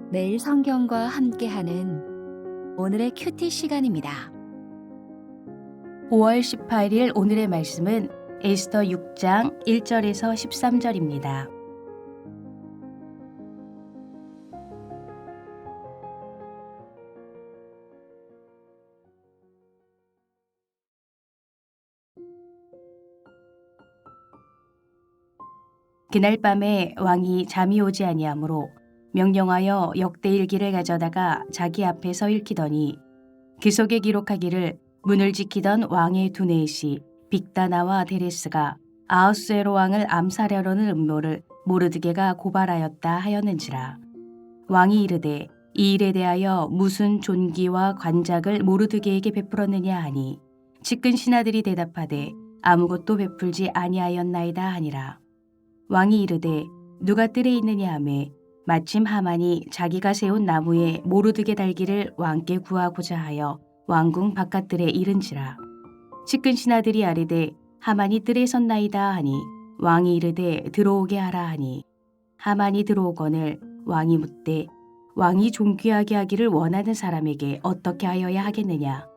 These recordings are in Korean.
매일 성경과 함께하는 오늘의 큐티 시간입니다. 5월 18일 오늘의 말씀은 에스더 6장 1절에서 13절입니다. 그날 밤에 왕이 잠이 오지 아니하므로 명령하여 역대일기를 가져다가 자기 앞에서 읽히더니 그 속에 기록하기를 문을 지키던 왕의 두네시 빅다나와 데레스가 아하수에로 왕을 암살하려는 음모를 모르드게가 고발하였다 하였는지라. 왕이 이르되 이 일에 대하여 무슨 존귀와 관작을 모르드게에게 베풀었느냐 하니 측근 신하들이 대답하되 아무것도 베풀지 아니하였나이다 하니라. 왕이 이르되 누가 뜰에 있느냐 하매 마침 하만이 자기가 세운 나무에 모르드게 달기를 왕께 구하고자 하여 왕궁 바깥들에 이른지라. 측근 신하들이 아뢰되 하만이 뜰에 섰나이다 하니 왕이 이르되 들어오게 하라 하니 하만이 들어오거늘 왕이 묻되 왕이 존귀하게 하기를 원하는 사람에게 어떻게 하여야 하겠느냐.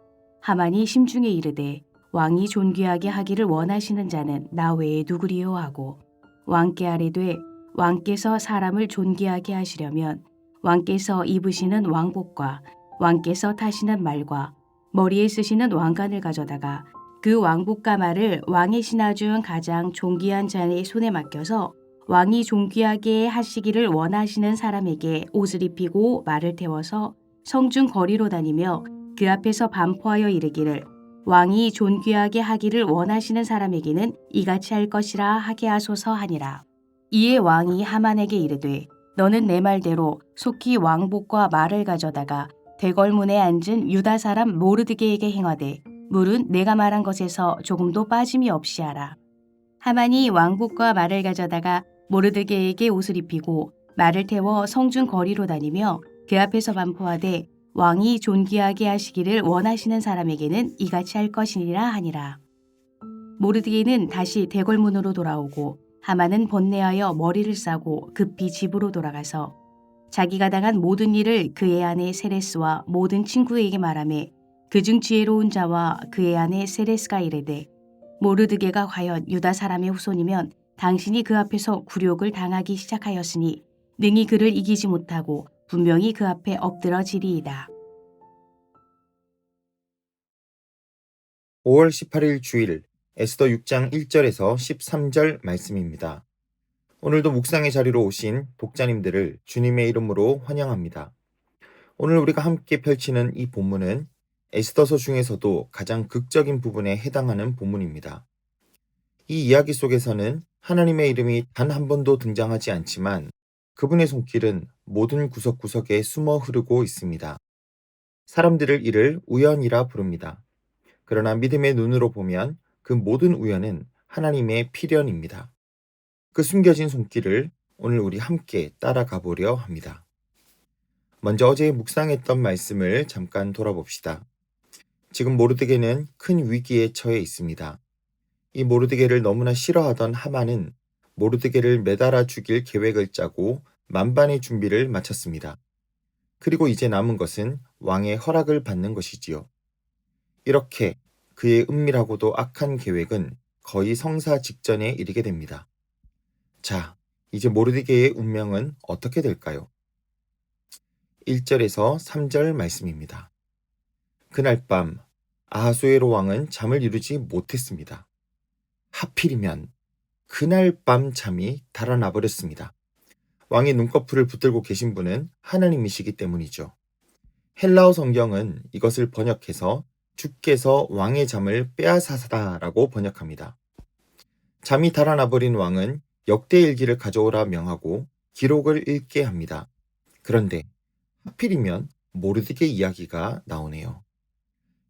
하만이 심중에 이르되 왕이 존귀하게 하기를 원하시는 자는 나 외에 누구리요 하고 왕께 아뢰되 왕께서 사람을 존귀하게 하시려면 왕께서 입으시는 왕복과 왕께서 타시는 말과 머리에 쓰시는 왕관을 가져다가 그 왕복과 말을 왕의 신하 중 가장 존귀한 자의 손에 맡겨서 왕이 존귀하게 하시기를 원하시는 사람에게 옷을 입히고 말을 태워서 성중 거리로 다니며 그 앞에서 반포하여 이르기를 왕이 존귀하게 하기를 원하시는 사람에게는 이같이 할 것이라 하게 하소서 하니라. 이에 왕이 하만에게 이르되 너는 내 말대로 속히 왕복과 말을 가져다가 대궐문에 앉은 유다 사람 모르드게에게 행하되 물은 내가 말한 것에서 조금도 빠짐이 없이 하라. 하만이 왕복과 말을 가져다가 모르드게에게 옷을 입히고 말을 태워 성중 거리로 다니며 그 앞에서 반포하되 왕이 존귀하게 하시기를 원하시는 사람에게는 이같이 할 것이니라 하니라. 모르드게는 다시 대궐문으로 돌아오고 하만은 번뇌하여 머리를 싸고 급히 집으로 돌아가서 자기가 당한 모든 일을 그의 아내 세레스와 모든 친구에게 말하매 그중 지혜로운 자와 그의 아내 세레스가 이르되 모르드게가 과연 유다 사람의 후손이면 당신이 그 앞에서 굴욕을 당하기 시작하였으니 능히 그를 이기지 못하고 분명히 그 앞에 엎드러지리이다. 5월 18일 주일 에스더 6장 1절에서 13절 말씀입니다. 오늘도 묵상의 자리로 오신 독자님들을 주님의 이름으로 환영합니다. 오늘 우리가 함께 펼치는 이 본문은 에스더서 중에서도 가장 극적인 부분에 해당하는 본문입니다. 이 이야기 속에서는 하나님의 이름이 단 한 번도 등장하지 않지만 그분의 손길은 모든 구석구석에 숨어 흐르고 있습니다. 사람들을 이를 우연이라 부릅니다. 그러나 믿음의 눈으로 보면 그 모든 우연은 하나님의 필연입니다. 그 숨겨진 손길을 오늘 우리 함께 따라가 보려 합니다. 먼저 어제 묵상했던 말씀을 잠깐 돌아봅시다. 지금 모르드게는 큰 위기에 처해 있습니다. 이 모르드게를 너무나 싫어하던 하만은 모르드게를 매달아 죽일 계획을 짜고 만반의 준비를 마쳤습니다. 그리고 이제 남은 것은 왕의 허락을 받는 것이지요. 이렇게 그의 은밀하고도 악한 계획은 거의 성사 직전에 이르게 됩니다. 자, 이제 모르드게의 운명은 어떻게 될까요? 1절에서 3절 말씀입니다. 그날 밤 아하수에로 왕은 잠을 이루지 못했습니다. 하필이면 그날 밤 잠이 달아나 버렸습니다. 왕의 눈꺼풀을 붙들고 계신 분은 하나님이시기 때문이죠. 헬라어 성경은 이것을 번역해서 주께서 왕의 잠을 빼앗아사다라고 번역합니다. 잠이 달아나 버린 왕은 역대일기를 가져오라 명하고 기록을 읽게 합니다. 그런데 하필이면 모르드게 이야기가 나오네요.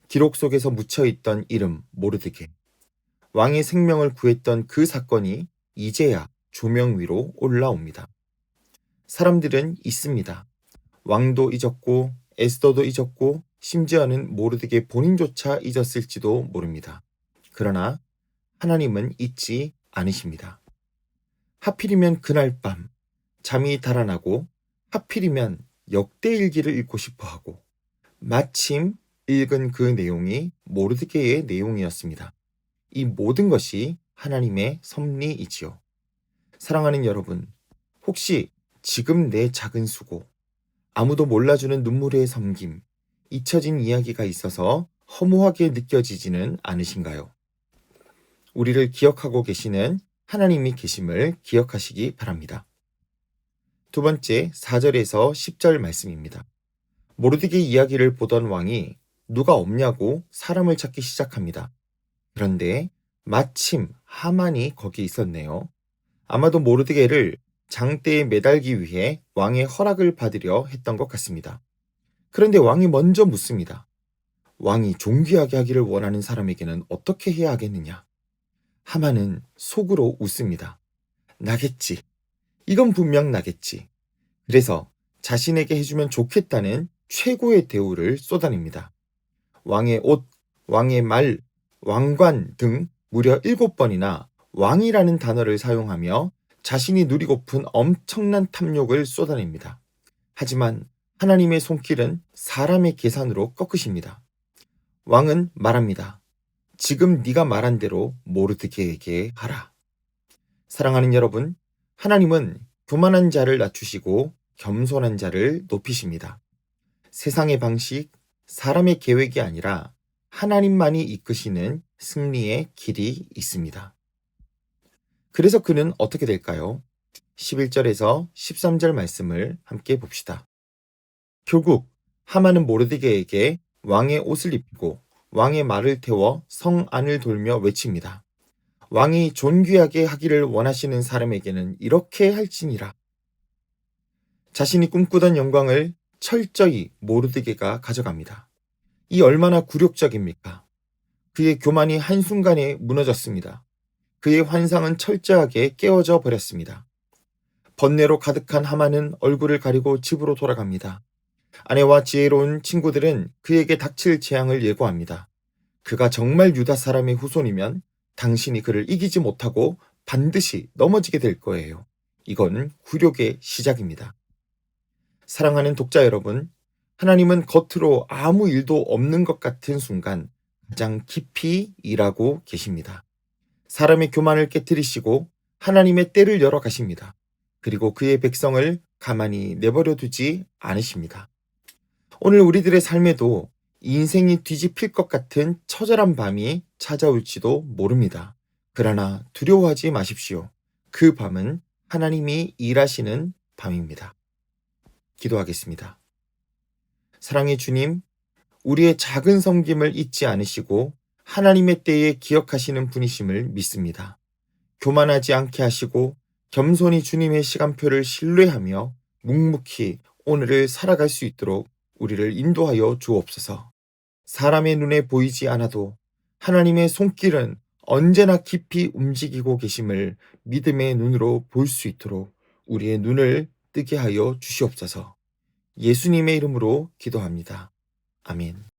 기록 속에서 묻혀있던 이름 모르드게, 왕의 생명을 구했던 그 사건이 이제야 조명 위로 올라옵니다. 사람들은 잊습니다. 왕도 잊었고 에스더도 잊었고 심지어는 모르드게 본인조차 잊었을지도 모릅니다. 그러나 하나님은 잊지 않으십니다. 하필이면 그날 밤 잠이 달아나고 하필이면 역대일기를 읽고 싶어 하고 마침 읽은 그 내용이 모르드게의 내용이었습니다. 이 모든 것이 하나님의 섭리이지요. 사랑하는 여러분, 혹시 지금 내 작은 수고, 아무도 몰라주는 눈물의 섬김, 잊혀진 이야기가 있어서 허무하게 느껴지지는 않으신가요? 우리를 기억하고 계시는 하나님이 계심을 기억하시기 바랍니다. 두 번째 4절에서 10절 말씀입니다. 모르드게 이야기를 보던 왕이 누가 없냐고 사람을 찾기 시작합니다. 그런데 마침 하만이 거기 있었네요. 아마도 모르드게를 장대에 매달기 위해 왕의 허락을 받으려 했던 것 같습니다. 그런데 왕이 먼저 묻습니다. 왕이 존귀하게 하기를 원하는 사람에게는 어떻게 해야 하겠느냐? 하만은 속으로 웃습니다. 나겠지. 이건 분명 나겠지. 그래서 자신에게 해주면 좋겠다는 최고의 대우를 쏟아냅니다. 왕의 옷, 왕의 말, 왕관 등 무려 7번이나 왕이라는 단어를 사용하며 자신이 누리고픈 엄청난 탐욕을 쏟아냅니다. 하지만 하나님의 손길은 사람의 계산으로 꺾으십니다. 왕은 말합니다. 지금 네가 말한 대로 모르드게에게 하라. 사랑하는 여러분, 하나님은 교만한 자를 낮추시고 겸손한 자를 높이십니다. 세상의 방식, 사람의 계획이 아니라 하나님만이 이끄시는 승리의 길이 있습니다. 그래서 그는 어떻게 될까요? 11절에서 13절 말씀을 함께 봅시다. 결국 하만은 모르드게에게 왕의 옷을 입히고 왕의 말을 태워 성 안을 돌며 외칩니다. 왕이 존귀하게 하기를 원하시는 사람에게는 이렇게 할지니라. 자신이 꿈꾸던 영광을 철저히 모르드게가 가져갑니다. 이 얼마나 굴욕적입니까? 그의 교만이 한순간에 무너졌습니다. 그의 환상은 철저하게 깨어져 버렸습니다. 번뇌로 가득한 하만은 얼굴을 가리고 집으로 돌아갑니다. 아내와 지혜로운 친구들은 그에게 닥칠 재앙을 예고합니다. 그가 정말 유다 사람의 후손이면 당신이 그를 이기지 못하고 반드시 넘어지게 될 거예요. 이건 굴욕의 시작입니다. 사랑하는 독자 여러분, 하나님은 겉으로 아무 일도 없는 것 같은 순간 가장 깊이 일하고 계십니다. 사람의 교만을 깨뜨리시고 하나님의 때를 열어 가십니다. 그리고 그의 백성을 가만히 내버려 두지 않으십니다. 오늘 우리들의 삶에도 인생이 뒤집힐 것 같은 처절한 밤이 찾아올지도 모릅니다. 그러나 두려워하지 마십시오. 그 밤은 하나님이 일하시는 밤입니다. 기도하겠습니다. 사랑의 주님, 우리의 작은 섬김을 잊지 않으시고 하나님의 때에 기억하시는 분이심을 믿습니다. 교만하지 않게 하시고 겸손히 주님의 시간표를 신뢰하며 묵묵히 오늘을 살아갈 수 있도록 우리를 인도하여 주옵소서. 사람의 눈에 보이지 않아도 하나님의 손길은 언제나 깊이 움직이고 계심을 믿음의 눈으로 볼 수 있도록 우리의 눈을 뜨게 하여 주시옵소서. 예수님의 이름으로 기도합니다. 아멘.